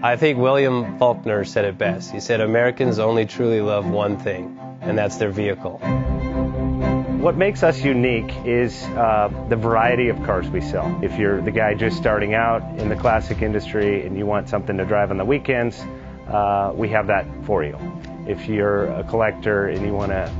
I think William Faulkner said it best. He said, Americans only truly love one thing, and that's their vehicle. What makes us unique is the variety of cars we sell. If you're the guy just starting out in the classic industry and you want something to drive on the weekends, we have that for you. If you're a collector and you want to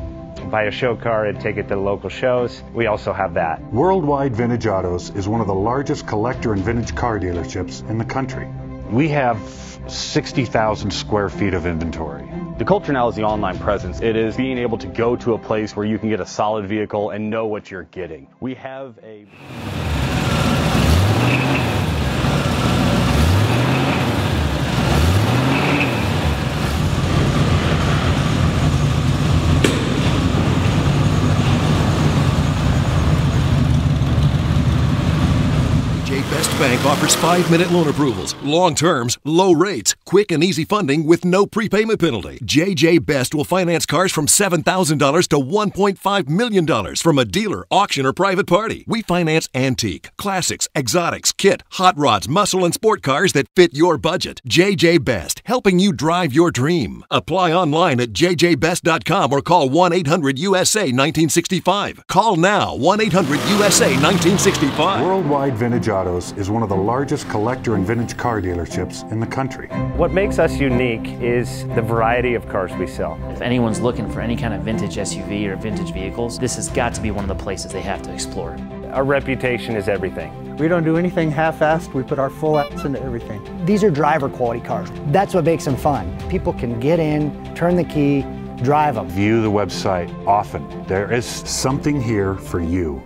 buy a show car and take it to the local shows, we also have that. Worldwide Vintage Autos is one of the largest collector and vintage car dealerships in the country. We have 60,000 square feet of inventory. The culture now is the online presence. It is being able to go to a place where you can get a solid vehicle and know what you're getting. We have a... Best Bank offers 5-minute loan approvals, long terms, low rates, quick and easy funding with no prepayment penalty. JJ Best will finance cars from $7,000 to $1.5 million from a dealer, auction, or private party. We finance antique, classics, exotics, kit, hot rods, muscle, and sport cars that fit your budget. JJ Best, helping you drive your dream. Apply online at jjbest.com or call 1-800-USA-1965. Call now, 1-800-USA-1965. Worldwide Vintage Autos is one of the largest collector and vintage car dealerships in the country. What makes us unique is the variety of cars we sell. If anyone's looking for any kind of vintage SUV or vintage vehicles, this has got to be one of the places they have to explore. Our reputation is everything. We don't do anything half-assed. We put our full ass into everything. These are driver quality cars. That's what makes them fun. People can get in, turn the key, drive them. View the website often. There is something here for you.